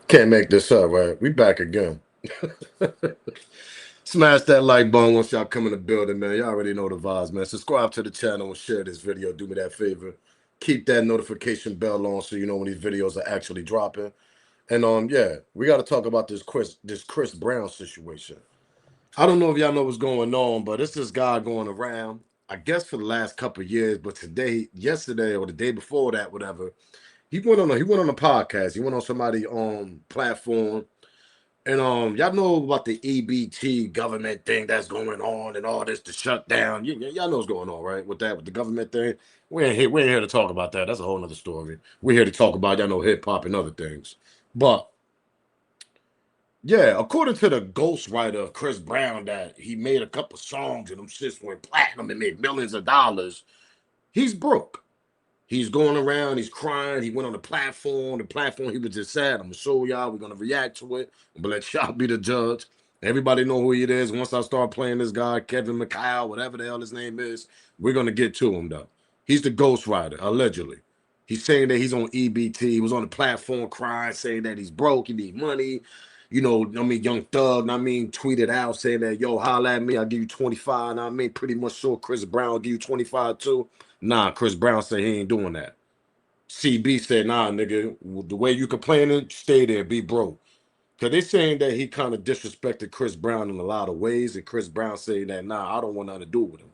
Can't make this up, right? We back again. Smash that like button once y'all come in the building, man. Y'all already know the vibes, man. Subscribe to the channel and share this video. Do me that favor. Keep that notification bell on so you know when these videos are actually dropping. And yeah, we got to talk about this Chris Brown situation. I don't know if y'all know what's going on, but it's this guy going around. I guess for the last couple of years, but yesterday, or the day before that, whatever, he went on a podcast. He went on somebody platform. And y'all know about the EBT government thing that's going on and all this, the shutdown. Y'all know what's going on, right? With the government thing. We ain't here to talk about that. That's a whole nother story. We're here to talk about, y'all know, hip hop and other things. But yeah, according to the ghostwriter of Chris Brown, that he made a couple songs and them shits went platinum and made millions of dollars. He's broke. He's going around, he's crying. He went on the platform. The platform, he was just sad. I'm gonna show y'all. We're gonna react to it. I'm gonna let y'all be the judge. Everybody know who he is. Once I start playing this guy, Kevin McCall, whatever the hell his name is, we're gonna get to him though. He's the ghostwriter, allegedly. He's saying that he's on EBT. He was on the platform crying, saying that he's broke, he need money. Young Thug, tweeted out saying that, yo, holla at me, I'll give you 25. Pretty much sure Chris Brown will give you 25 too. Nah, Chris Brown said he ain't doing that. CB said, nah, nigga, the way you complaining, stay there, be broke. Because they saying that he kind of disrespected Chris Brown in a lot of ways, and Chris Brown saying that, nah, I don't want nothing to do with him.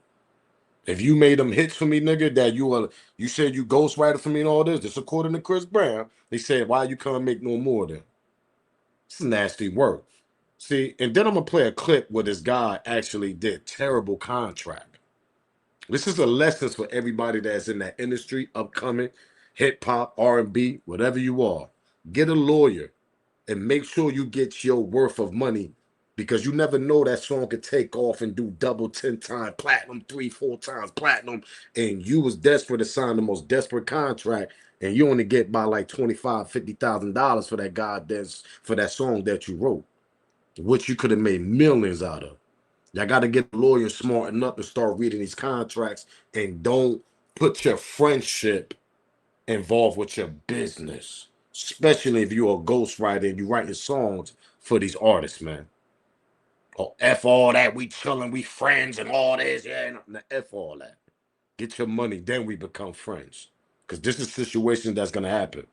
If you made them hits for me, nigga, that you said you ghostwriter for me and all this according to Chris Brown, they said, why you can't make no more then? It's nasty work. See, and then I'm gonna play a clip where this guy actually did terrible contract. This is a lesson for everybody that's in that industry, upcoming, hip hop, R&B, whatever you are. Get a lawyer and make sure you get your worth of money, because you never know, that song could take off and do double 10 times platinum, 3-4 times platinum, and you was desperate to sign the most desperate contract, and you only get by like $25,000-$50,000 for that for that song that you wrote, which you could have made millions out of. Y'all got to get a lawyer smart enough to start reading these contracts, and don't put your friendship involved with your business, especially if you're a ghostwriter and you writing songs for these artists, man. Oh, F all that. We chilling, we friends and all this. Yeah, F all that. Get your money, then we become friends. Because this is a situation that's going to happen.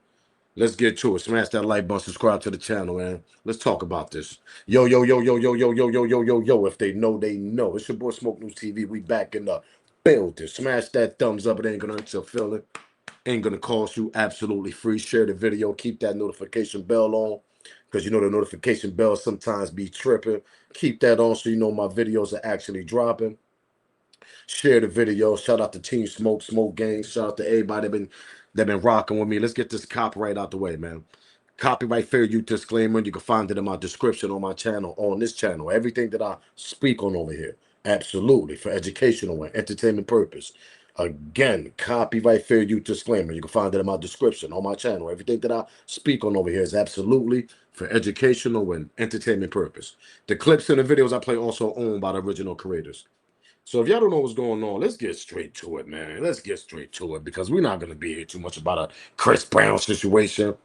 Let's get to it. Smash that like button, subscribe to the channel, man. Let's talk about this. Yo, yo, yo, yo, yo, yo, yo, yo, yo, yo, yo. If they know, they know. It's your boy Smoke News TV. We back in the building. Smash that thumbs up. It ain't gonna hurt your feeling. Ain't gonna cost you absolutely free. Share the video. Keep that notification bell on, because you know the notification bell sometimes be tripping. Keep that on so you know my videos are actually dropping. Share the video. Shout out to Team Smoke Gang. Shout out to everybody that been rocking with me. Let's get this copyright out the way, man. Copyright fair use disclaimer. You can find it in my description on my channel, on this channel. Everything that I speak on over here, absolutely for educational and entertainment purpose. Again, copyright fair use disclaimer. You can find it in my description on my channel. Everything that I speak on over here is absolutely for educational and entertainment purpose. The clips and the videos I play also owned by the original creators. So if y'all don't know what's going on, let's get straight to it, man. Let's get straight to it, because we're not going to be here too much about a Chris Brown situation.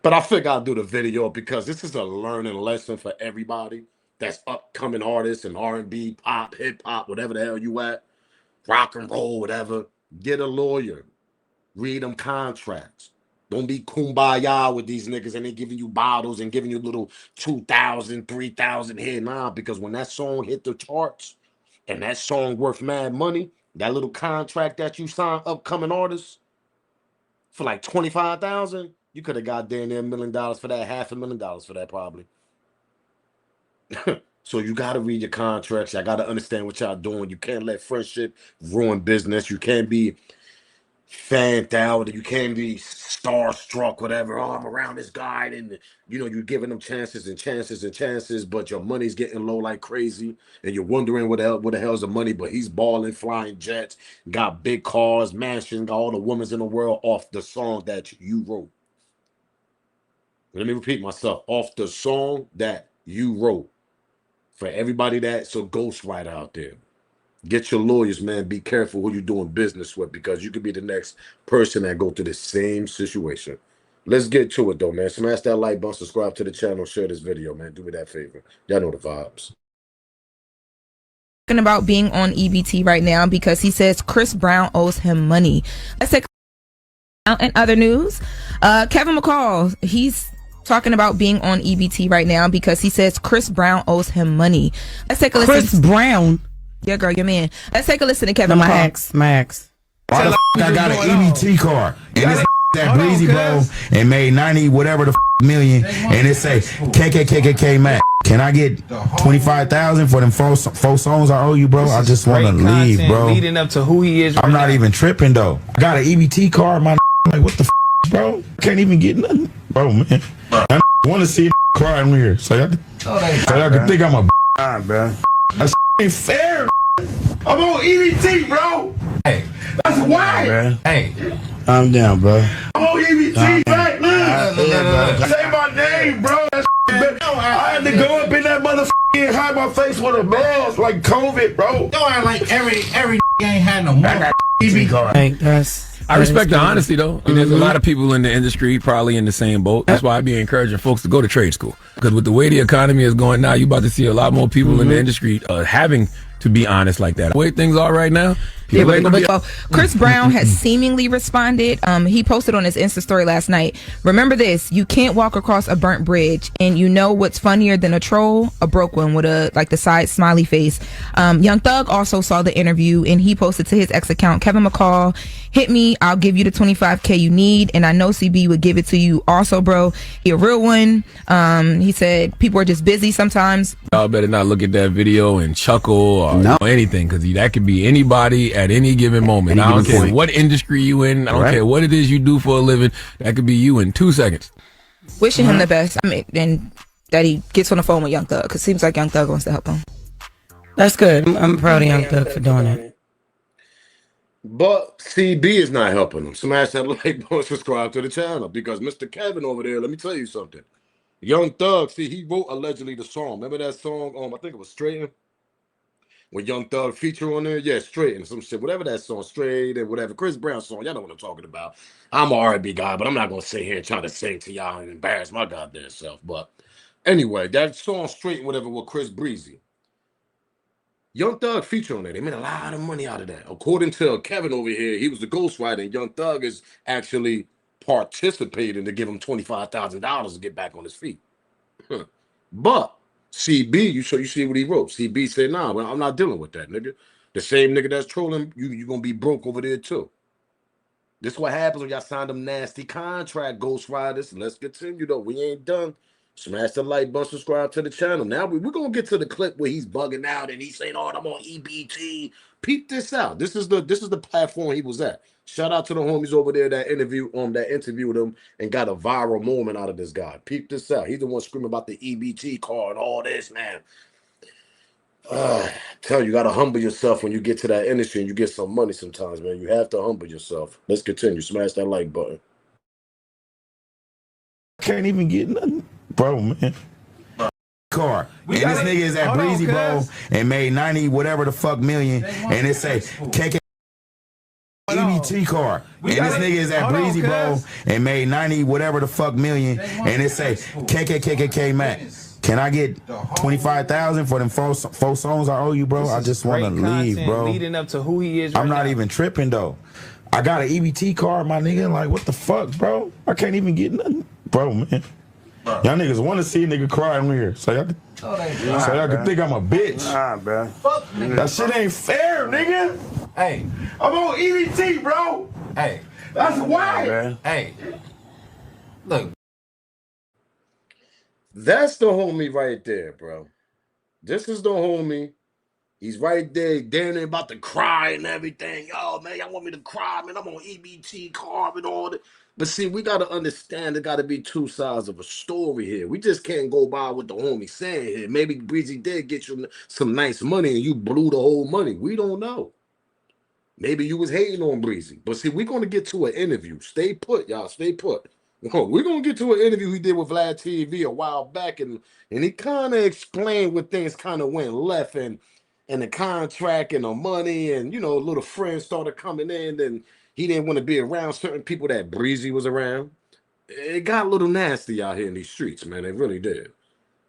But I figure I'll do the video because this is a learning lesson for everybody that's upcoming artists and R&B, pop, hip hop, whatever the hell you at, rock and roll, whatever. Get a lawyer. Read them contracts. Don't be kumbaya with these niggas and they giving you bottles and giving you little 2,000, 3,000 here. Nah, because when that song hit the charts and that song worth mad money, that little contract that you signed, upcoming artists, for like 25,000, you could have got damn near $1 million for that, $500,000 for that probably. So you got to read your contracts. Y'all got to understand what y'all doing. You can't let friendship ruin business. You can't be fanned out. You can't be starstruck, whatever. Oh, I'm around this guy, and you're giving them chances and chances and chances, but your money's getting low like crazy, and you're wondering what the hell's the money. But he's balling, flying jets, got big cars, mansions, got all the women in the world off the song that you wrote. Let me repeat myself. Off the song that you wrote. For everybody that's a ghostwriter out there, get your lawyers, man. Be careful who you're doing business with, because you could be the next person that go through the same situation. Let's get to it though, man. Smash that like button, subscribe to the channel, share this video, man. Do me that favor. Y'all know the vibes. Talking about being on EBT right now because he says Chris Brown owes him money. Let's take out in other news. Kevin McCall, he's talking about being on EBT right now because he says Chris Brown owes him money. Let's take a listen. Chris Brown? Yeah, girl, your man. Let's take a listen to Kevin No, McCall. my ex. Why the I got an EBT card and this that breezy bro and made 90 whatever the million and it say KKKKK Mac. Can I get 25,000 for them four songs I owe you, bro? I just want to leave, bro. Leading up to who he is. I'm not even tripping though. I got an EBT card, my like what the bro? Can't even get nothing, bro, man. I want to see crying here, so y'all can think I'm a bro. That ain't fair. I'm on EBT, bro. Hey, that's why. Bro. Hey, I'm down, bro. I'm on EBT, back, look. Say my name, bro. I had to go up in that motherfucker and hide my face with a mask like COVID, bro. don't act like every ain't had no more. I got EBT card. Hey, I respect the honesty, though. And there's a lot of people in the industry probably in the same boat. That's why I be encouraging folks to go to trade school. Because with the way the economy is going now, you about to see a lot more people in the industry having to be honest like that. The way things are right now, people ain't gonna be... Chris Brown has seemingly responded. He posted on his Insta story last night. Remember this, you can't walk across a burnt bridge. And you know what's funnier than a troll? A broke one with a like the side smiley face. Young Thug also saw the interview and he posted to his ex account, Kevin McCall, hit me, I'll give you the 25K you need. And I know CB would give it to you also, bro. He a real one. He said people are just busy sometimes. Y'all better not look at that video and chuckle or anything, because that could be anybody at any given moment. I don't care what industry you in. I don't care what it is you do for a living. That could be you in 2 seconds. Wishing him the best. I mean, and that he gets on the phone with Young Thug, because it seems like Young Thug wants to help him. That's good. I'm proud of Young Thug for doing it. But CB is not helping him. Smash that like button, subscribe to the channel, because Mr. Kevin over there, let me tell you something. Young Thug, see, he wrote allegedly the song. Remember that song? I think it was Straighten. When Young Thug feature on there, yeah, Straighten, some shit, whatever that song, Straight and whatever, Chris Brown song, y'all know what I'm talking about. I'm an R&B guy, but I'm not gonna sit here and try to sing to y'all and embarrass my goddamn self. But anyway, that song Straighten, whatever, with Chris Breezy. Young Thug feature on there. They made a lot of money out of that. According to Kevin over here, he was the ghostwriter, and Young Thug is actually participating to give him $25,000 to get back on his feet. But CB, you see what he wrote. CB said, nah, well, I'm not dealing with that, nigga. The same nigga that's trolling, you gonna be broke over there too. This is what happens when y'all sign them nasty contract, ghostwriters. Let's continue though. We ain't done. Smash the like button, subscribe to the channel. Now we're gonna get to the clip where he's bugging out and he's saying, "Oh, I'm on EBT." Peep this out. This is the platform he was at. Shout out to the homies over there that interviewed him and got a viral moment out of this guy. Peep this out. He's the one screaming about the EBT card, all this, man. Tell you, you gotta humble yourself when you get to that industry and you get some money sometimes, man. You have to humble yourself. Let's continue. Smash that like button. Can't even get nothing, bro, man. Car and this nigga is at breezy bro and made 90 whatever the fuck million and it say KK EBT card and this nigga is at breezy bro and made 90 whatever the fuck million and it say KKKKK Mac. Can I get 25,000 for them four songs I owe you, bro? I just want to leave, bro. Leading up to who he is. I'm not even tripping though. I got an EBT card, my nigga. Like what the fuck, bro? I can't even get nothing, bro, man. Y'all niggas want to see a nigga crying here, so y'all can think I'm a bitch. Nah, bro. That shit ain't fair, nigga. Hey, I'm on EBT, bro. hey, That's why. hey. Look, That's the homie right there, bro. This is the homie. He's right there, damn near about to cry and everything. Yo, man, y'all want me to cry, man? I'm on EBT card and all that. But see, we got to understand there got to be two sides of a story here. We just can't go by what the homie saying here. Maybe Breezy did get you some nice money and you blew the whole money. We don't know. Maybe you was hating on Breezy. But see, we're going to get to an interview. Stay put, y'all. Stay put. We're going to get to an interview he did with Vlad TV a while back, and he kind of explained where things kind of went left and the contract and the money and, little friends started coming in and he didn't want to be around certain people that Breezy was around. it got a little nasty out here in these streets, man. It really did.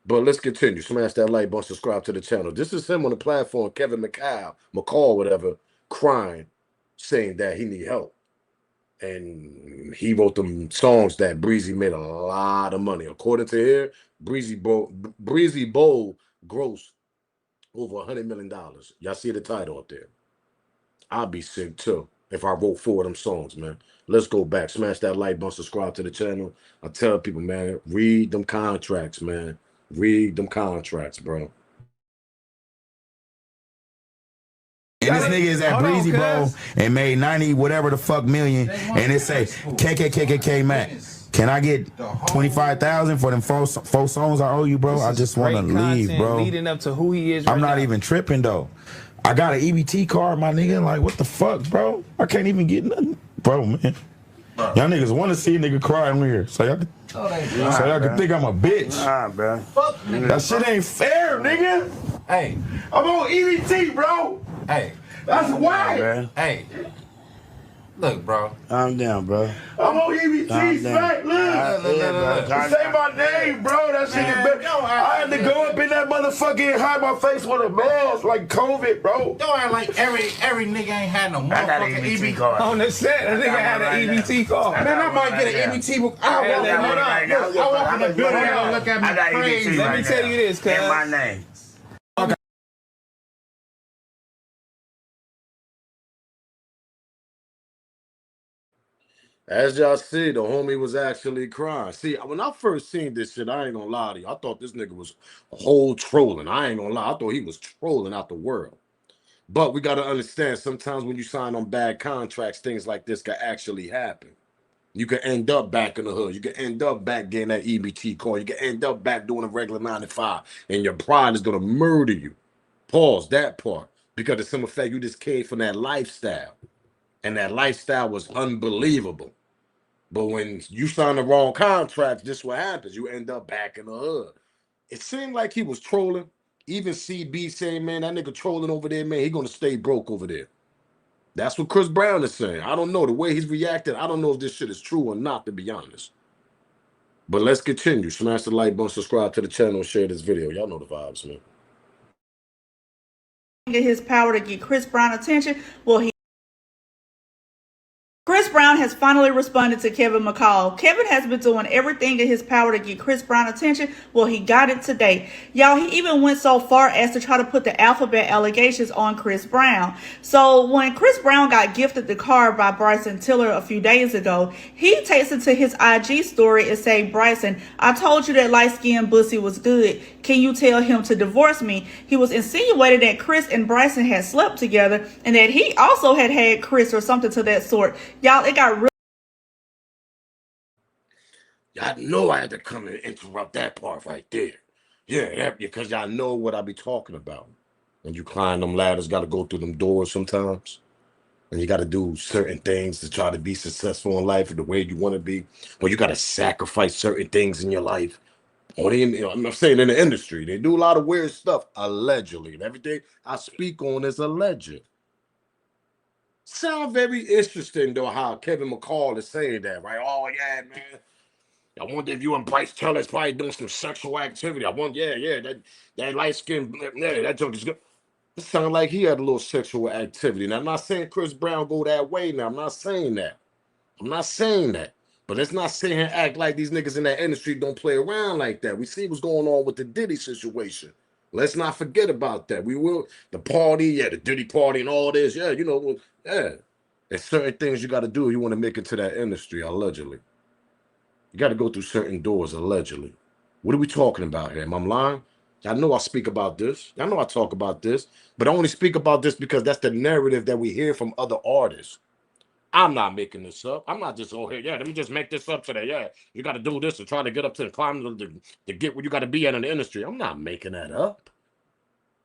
But let's continue. Smash that like button, subscribe to the channel. This is him on the platform, Kevin McCall, whatever, crying, saying that he need help. And he wrote them songs that Breezy made a lot of money. According to here, Breezy Bowl grossed over $100 million. Y'all see the title up there. I'll be sick too if I wrote 4 of them songs, man. Let's go back. Smash that like button, subscribe to the channel. I tell people, man, read them contracts, man. Read them contracts, bro. And this nigga is at Breezy Bowl and made 90 whatever the fuck million, and it say KKKKK Mac. Can I get 25,000 for them 4 songs I owe you, bro? I just want to leave, bro. Leading up to who he is. I'm not even tripping though. I got an EBT card, my nigga. Like, what the fuck, bro? I can't even get nothing, bro, man. Y'all niggas want to see a nigga cry on here, so y'all can think I'm a bitch. Nah, bro. Fuck, nigga. That shit ain't fair, nigga. Hey, I'm on EBT, bro. hey, That's why. Bro. hey. Look, bro. Calm down, bro. I'm on EBT, Smack. Look. Say my name, bro. That shit is better. I had to go up in that motherfucker and hide my face with a mask like COVID, bro. Don't act like every nigga ain't had no I got an motherfucking EBT EBT card. on the set. That nigga had an EBT card. Man, I might get an EBT book. I walk in the building and look at I got me crazy. EBT Let me right tell now. you this, cuz. In my name. As y'all see, the homie was actually crying. See, when I first seen this shit, I ain't gonna lie to you. I thought this nigga was a whole trolling. I ain't gonna lie. I thought he was trolling out the world. But we got to understand, sometimes when you sign on bad contracts, things like this can actually happen. You can end up back in the hood. You can end up back getting that EBT call. You can end up back doing a regular 9 to 5. And your pride is going to murder you. Pause that part. Because the simple fact, you just came from that lifestyle. And that lifestyle was unbelievable. But when you sign the wrong contracts, this is what happens. You end up back in the hood. It seemed like he was trolling. Even CB saying, man, that nigga trolling over there, man, he gonna stay broke over there. That's what Chris Brown is saying. I don't know. The way he's reacted, I don't know if this shit is true or not, to be honest. But let's continue. Smash the like button, subscribe to the channel, and share this video. Y'all know the vibes, man. Get his power to get Chris Brown attention. Well, Chris Brown has finally responded to Kevin McCall. Kevin has been doing everything in his power to get Chris Brown attention. Well, he got it today. Y'all, he even went so far as to try to put the alphabet allegations on Chris Brown. So when Chris Brown got gifted the car by Bryson Tiller a few days ago, he takes it to his IG story and say, Bryson, I told you that light-skinned bussy was good. Can you tell him to divorce me? He was insinuating that Chris and Bryson had slept together and that he also had Chris or something to that sort. Y'all, it got real. Y'all know I had to come and interrupt that part right there. Yeah, because y'all know what I be talking about. When you climb them ladders, got to go through them doors sometimes. And you got to do certain things to try to be successful in life the way you want to be. Or you got to sacrifice certain things in your life. Or I'm not saying in the industry. They do a lot of weird stuff, allegedly. And everything I speak on is alleged. Sound very interesting, though, how Kevin McCall is saying that, right? Oh, yeah, man. I wonder if you and Bryce Teller's probably doing some sexual activity. I wonder, that light skin, that junk is good. It sounded like he had a little sexual activity. Now, I'm not saying Chris Brown go that way now. I'm not saying that. But let's not sit here and act like these niggas in that industry don't play around like that. We see what's going on with the Diddy situation. Let's not forget about that. The party, the Diddy party and all this. Yeah, There's certain things you got to do if you want to make it to that industry, allegedly. You got to go through certain doors, allegedly. What are we talking about here? Am I lying? Y'all know I speak about this. Y'all know I talk about this. But I only speak about this because that's the narrative that we hear from other artists. I'm not making this up. I'm not just, let me just make this up today. Yeah, you got to do this to try to get up to the climb to get where you got to be at in the industry. I'm not making that up.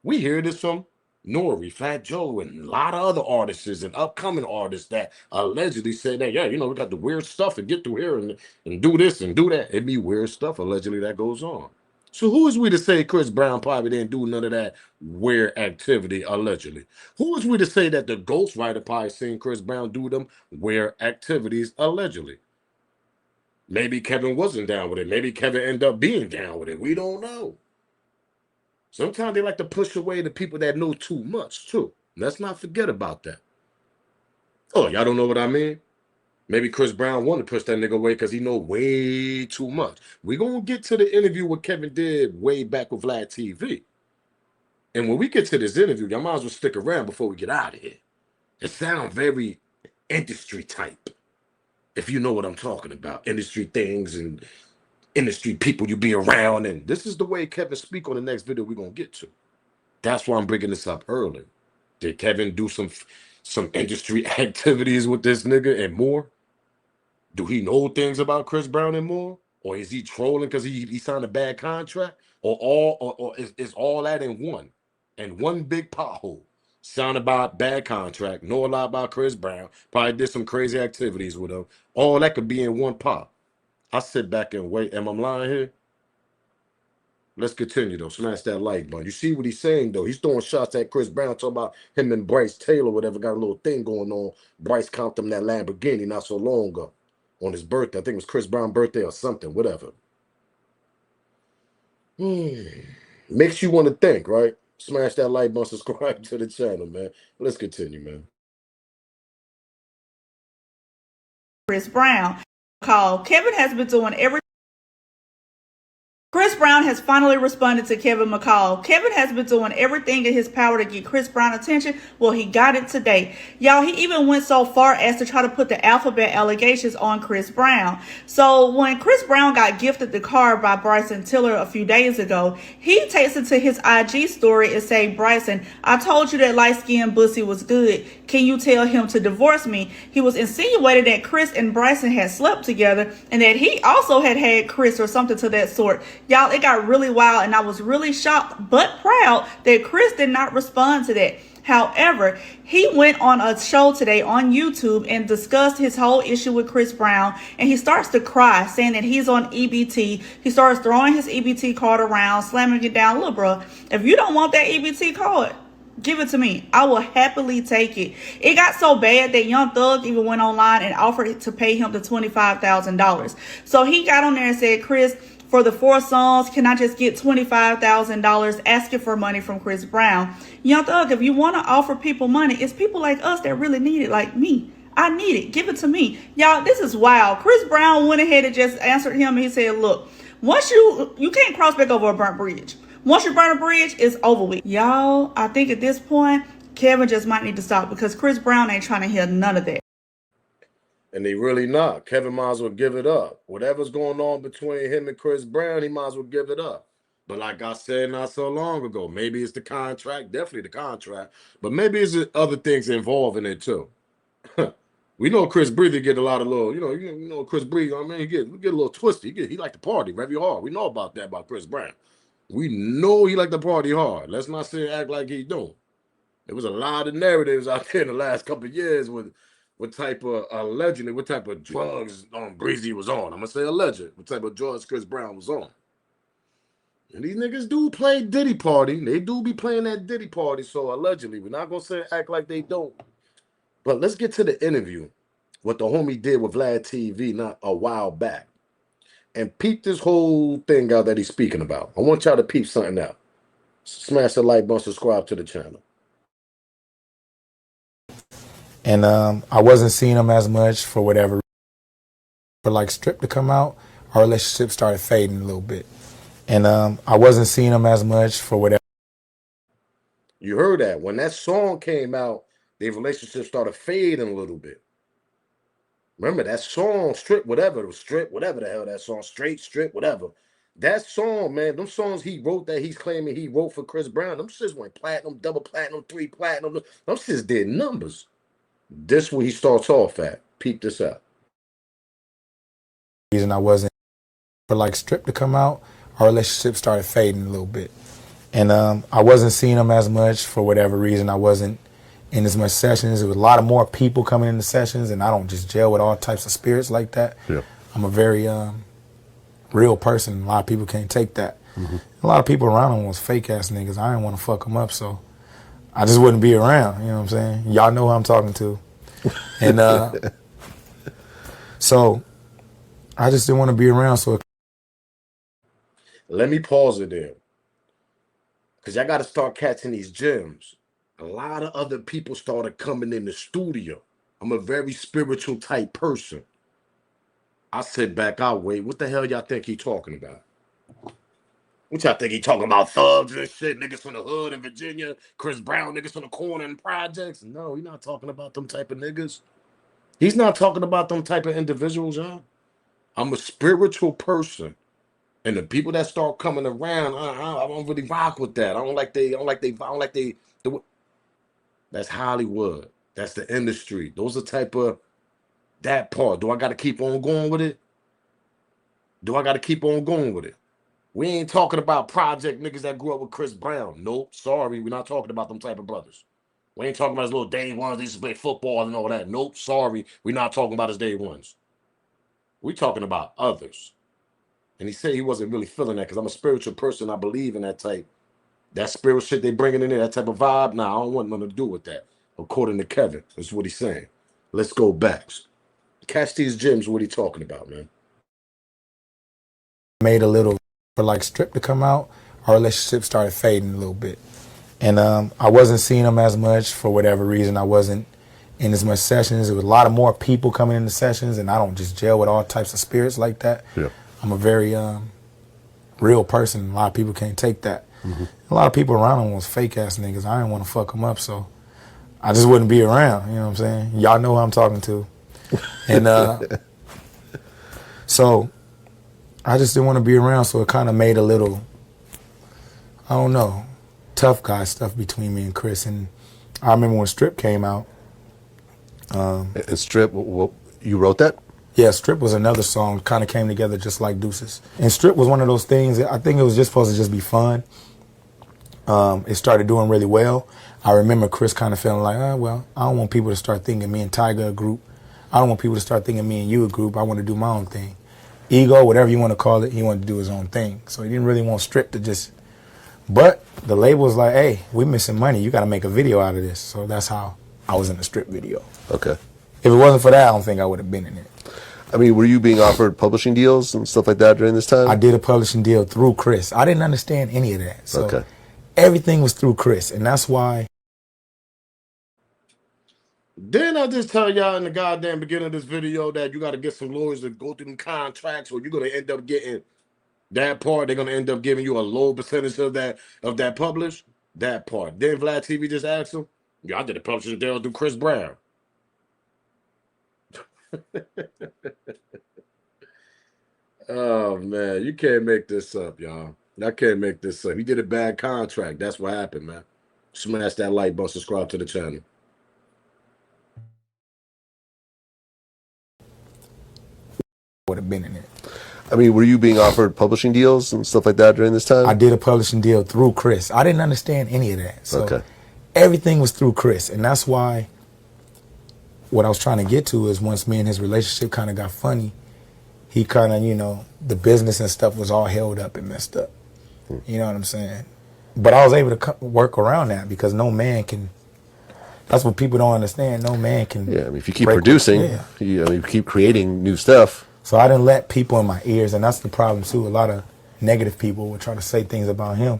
We hear this from Nori, Fat Joe, and a lot of other artists and upcoming artists that allegedly say that, we got the weird stuff to get through here and do this and do that. It be weird stuff, allegedly, that goes on. So who is we to say Chris Brown probably didn't do none of that weird activity, allegedly? Who is we to say that the ghostwriter probably seen Chris Brown do them weird activities, allegedly? Maybe Kevin wasn't down with it. Maybe Kevin ended up being down with it. We don't know. Sometimes they like to push away the people that know too much, too. Let's not forget about that. Oh, y'all don't know what I mean? Maybe Chris Brown wanted to push that nigga away because he know way too much. We gonna get to the interview what Kevin did way back with Vlad TV. And when we get to this interview, y'all might as well stick around before we get out of here. It sounds very industry type, if you know what I'm talking about. Industry things and industry people you be around. And this is the way Kevin speak on the next video we're gonna get to. That's why I'm bringing this up early. Did Kevin do some industry activities with this nigga and more? Do he know things about Chris Brown and more? Or is he trolling because he signed a bad contract? Or is all that in one? And one big pothole. Sound about bad contract, know a lot about Chris Brown, probably did some crazy activities with him. All that could be in one pot. I sit back and wait. Am I lying here? Let's continue though. Smash that like button. You see what he's saying though? He's throwing shots at Chris Brown, talking about him and Bryce Taylor, whatever, got a little thing going on. Bryce comped him that Lamborghini not so long ago on his birthday. I think it was Chris Brown's birthday or something, whatever. Makes you want to think, right? Smash that like button, subscribe to the channel, man. Let's continue, man. Chris Brown. McCall. Kevin has been doing everything. Chris Brown has finally responded to Kevin McCall. Kevin has been doing everything in his power to get Chris Brown attention. Well, he got it today. Y'all, he even went so far as to try to put the alphabet allegations on Chris Brown. So when Chris Brown got gifted the car by Bryson Tiller a few days ago, he takes it to his IG story and say, Bryson, I told you that light-skinned bussy was good. Can you tell him to divorce me? He was insinuating that Chris and Bryson had slept together and that he also had Chris or something to that sort. Y'all, it got really wild and I was really shocked but proud that Chris did not respond to that. However, he went on a show today on YouTube and discussed his whole issue with Chris Brown, and he starts to cry, saying that he's on EBT. He starts throwing his EBT card around, slamming it down. Look, bro, if you don't want that EBT card, give it to me. I will happily take it. It got so bad that Young Thug even went online and offered to pay him the $25,000. So he got on there and said, Chris, for the 4 songs, can I just get $25,000, asking for money from Chris Brown? Young Thug, if you want to offer people money, it's people like us that really need it, like me. I need it. Give it to me. Y'all, this is wild. Chris Brown went ahead and just answered him. And he said, look, once you can't cross back over a burnt bridge. Once you burn a bridge, it's over with. Y'all, I think at this point, Kevin just might need to stop because Chris Brown ain't trying to hear none of that. And they really not. Kevin might as well give it up. Whatever's going on between him and Chris Brown, he might as well give it up. But like I said not so long ago, maybe it's the contract, definitely the contract, but maybe it's other things involved in it too. We know Chris Breather get a lot of little, you know Chris Breather, I mean, he get a little twisty. He like to party very hard. We know about that about Chris Brown. We know he like to party hard. Let's not say act like he don't. There was a lot of narratives out there in the last couple of years with what type of allegedly, what type of drugs Breezy was on. I'm gonna say alleged. What type of drugs Chris Brown was on. And these niggas do play Diddy Party. They do be playing that Diddy Party. So allegedly, we're not gonna say act like they don't. But let's get to the interview. What the homie did with Vlad TV not a while back. And peep this whole thing out that he's speaking about. I want y'all to peep something out. Smash the like button, subscribe to the channel. And I wasn't seeing him as much for whatever reason. For like Strip to come out, our relationship started fading a little bit. And I wasn't seeing him as much for whatever. You heard that. When that song came out, their relationship started fading a little bit. Remember that song, Strip, whatever, it was Strip, whatever the hell that song, Straight, Strip, whatever. That song, man, them songs he wrote that he's claiming he wrote for Chris Brown, them shits went platinum, double platinum, 3 platinum. Them shits did numbers. This where he starts off at. Peep this out. Reason I wasn't for like Strip to come out, our relationship started fading a little bit. And I wasn't seeing him as much for whatever reason. I wasn't in as much sessions. There was a lot of more people coming into sessions, and I don't just gel with all types of spirits like that. Yeah. I'm a very real person. A lot of people can't take that. A lot of people around him was fake ass niggas. I didn't want to fuck them up, so I just wouldn't be around. You know what I'm saying? Y'all know who I'm talking to. And so I just didn't want to be around, so Let me pause it there. Because y'all got to start catching these gems. A lot of other people started coming in the studio. I'm a very spiritual type person. I sit back, I wait. What the hell y'all think he talking about? What y'all think he talking about? Thugs and shit, niggas from the hood in Virginia, Chris Brown, niggas from the corner and projects? No, he's not talking about them type of niggas. He's not talking about them type of individuals, y'all. I'm a spiritual person. And the people that start coming around, I don't really rock with that. I don't like they. That's Hollywood. That's the industry. Those are type of that part. Do I got to keep on going with it? Do I got to keep on going with it? We ain't talking about project niggas that grew up with Chris Brown. Nope. Sorry, we're not talking about them type of brothers. We ain't talking about his little day ones. They used to play football and all that. Nope. Sorry, we're not talking about his day ones. We talking about others. And he said he wasn't really feeling that because I'm a spiritual person. I believe in that type. That spiritual shit they bringing in there, that type of vibe. Nah, I don't want nothing to do with that. According to Kevin, that's what he's saying. Let's go back. Catch these gems. What he talking about, man? made a little for like Strip to come out. Our relationship started fading a little bit, and I wasn't seeing him as much for whatever reason. I wasn't in as much sessions. There was a lot of more people coming into sessions, and I don't just gel with all types of spirits like that. Yeah. I'm a very real person. A lot of people can't take that. Mm-hmm. A lot of people around him was fake ass niggas. I didn't want to fuck them up, so I just wouldn't be around. You know what I'm saying? Y'all know who I'm talking to. And so I just didn't want to be around, so it kind of made a little, I don't know, tough guy stuff between me and Chris. And I remember when Strip came out. And Strip, you wrote that? Yeah, Strip was another song, kind of came together just like Deuces. And Strip was one of those things, I think it was just supposed to just be fun. It started doing really well. I remember Chris kind of feeling like, well, I don't want people to start thinking me and Tyga a group. I don't want people to start thinking me and you a group. I want to do my own thing. Ego, whatever you want to call it, he wanted to do his own thing. So he didn't really want Strip to just, but the label was like, hey, we're missing money. You got to make a video out of this. So that's how I was in the Strip video. Okay. If it wasn't for that, I don't think I would have been in it. I mean, were you being offered publishing deals and stuff like that during this time? I did a publishing deal through Chris. I didn't understand any of that. So okay. Everything was through Chris, and that's why. Didn't I just tell y'all in the goddamn beginning of this video that you got to get some lawyers to go through them contracts, or you're going to end up getting that part? They're going to end up giving you a low percentage of that published? That part. Then Vlad TV just asked him, yeah, I did a publishing deal through Chris Brown. Oh, man. You can't make this up, y'all. I can't make this up. He did a bad contract. That's what happened, man. Smash that like button, subscribe to the channel. Would have been in it. I mean, were you being offered publishing deals and stuff like that during this time? I did a publishing deal through Chris. I didn't understand any of that. So okay. Everything was through Chris, and that's why what I was trying to get to is once me and his relationship kind of got funny, he kind of, the business and stuff was all held up and messed up. You know what I'm saying? But I was able to work around that because no man can. That's what people don't understand. No man can. Yeah, I mean, if you keep producing, you keep creating new stuff. So I didn't let people in my ears, and that's the problem too. A lot of negative people would try to say things about him,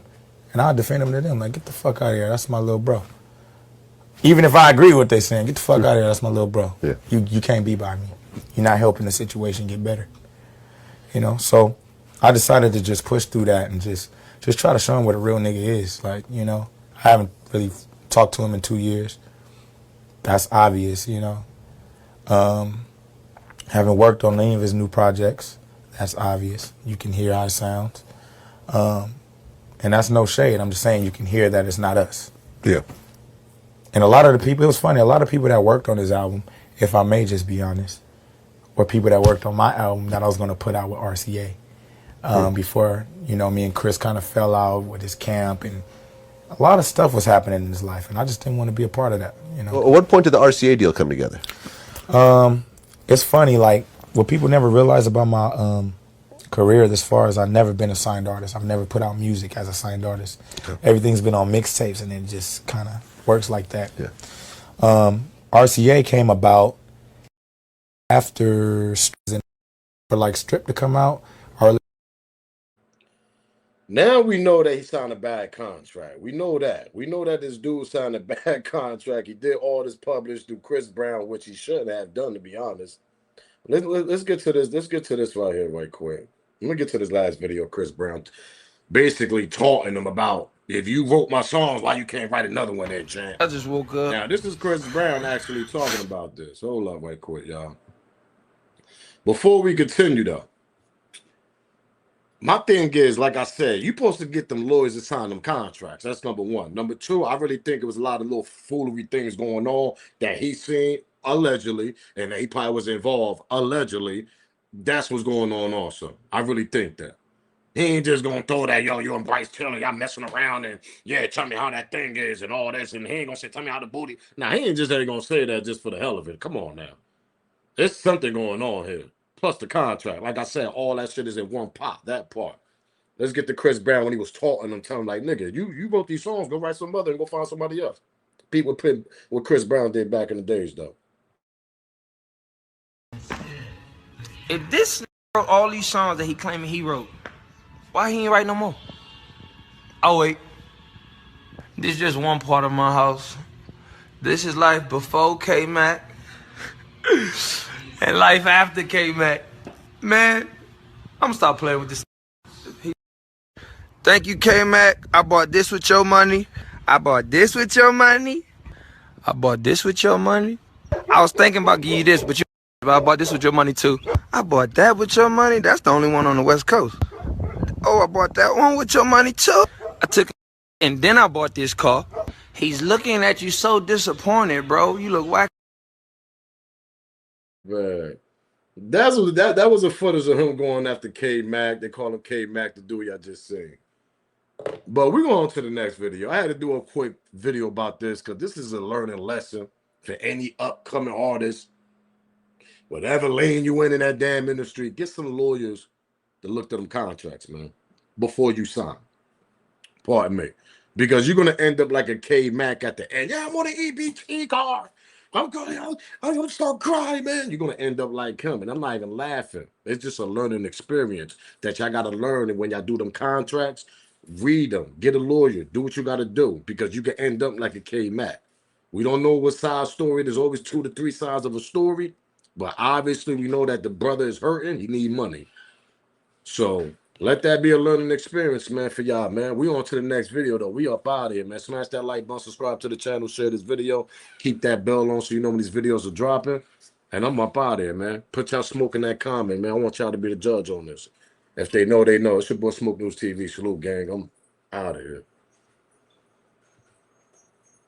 and I'll defend him to them. Like, get the fuck out of here. That's my little bro. Even if I agree with what they're saying, get the fuck out of here. That's my little bro. Yeah. You can't be by me. You're not helping the situation get better. So I decided to just push through that and just try to show him what a real nigga is. Like, I haven't really talked to him in 2 years. That's obvious, Haven't worked on any of his new projects. That's obvious. You can hear how it sounds. And that's no shade. I'm just saying you can hear that it's not us. Yeah. And a lot of the people, it was funny, a lot of people that worked on his album, if I may just be honest, were people that worked on my album that I was going to put out with RCA. Before, me and Chris kind of fell out with his camp, and a lot of stuff was happening in his life, and I just didn't want to be a part of that, Well, at what point did the RCA deal come together? It's funny, like, what people never realize about my career as far as I've never been a signed artist. I've never put out music as a signed artist. Okay. Everything's been on mixtapes, and it just kind of works like that. Yeah. RCA came about after for like Strip to come out, or Now we know that he signed a bad contract. We know that. We know that this dude signed a bad contract. He did all this published through Chris Brown, which he shouldn't have done, to be honest. Let's get to this. Let's get to this right here, right quick. Let me get to this last video. Chris Brown basically taunting him about, if you wrote my songs, why you can't write another one there, champ? I just woke up. Now this is Chris Brown actually talking about this. Hold up, right quick, y'all. Before we continue, though, my thing is, like I said, you supposed to get them lawyers to sign them contracts. That's number one. Number two, I really think it was a lot of little foolery things going on that he seen allegedly, and he probably was involved allegedly. That's what's going on also. I really think that. He ain't just gonna throw that, yo, you and Bryce Taylor, y'all messing around and yeah, tell me how that thing is and all this, and he ain't gonna say, tell me how the booty. Now, he ain't just ain't gonna say that just for the hell of it. Come on now. There's something going on here. Plus the contract. Like I said, all that shit is in one pot, that part. Let's get to Chris Brown when he was talking and telling him, like, nigga, you wrote these songs, go write some other and go find somebody else. People put what Chris Brown did back in the days, though. If this wrote all these songs that he claiming he wrote, why he ain't write no more? Oh wait, this is just one part of my house. This is life before K-Mac and life after K-Mac. Man, I'm gonna stop playing with this. Thank you, K-Mac. I bought this with your money. I bought this with your money. I bought this with your money. I was thinking about giving you this, but I bought this with your money too. I bought that with your money. That's the only one on the West Coast. Oh, I bought that one with your money too. I took it, and then I bought this car. He's looking at you so disappointed, bro. You look whack. Right. That was a footage of him going after K-Mac. They call him K-Mac, the dude I just seen. But we're going on to the next video. I had to do a quick video about this because this is a learning lesson for any upcoming artist. Whatever lane you in that damn industry, get some lawyers to look at them contracts, man, before you sign. Pardon me. Because you're going to end up like a K-Mac at the end. Yeah, I want an EBT car. I'm going to start crying, man. You're going to end up like him. And I'm not even laughing. It's just a learning experience that y'all got to learn. And when y'all do them contracts, read them. Get a lawyer. Do what you got to do. Because you can end up like a K-Mac. We don't know what side story. There's always 2 to 3 sides of a story. But obviously, we know that the brother is hurting. He need money. So let that be a learning experience, man, for y'all, man. We on to the next video, though. We up out of here, man. Smash that like button, subscribe to the channel, share this video. Keep that bell on so you know when these videos are dropping. And I'm up out of here, man. Put y'all smoke in that comment, man. I want y'all to be the judge on this. If they know, they know. It's your boy Smoke News TV. Salute, gang. I'm out of here.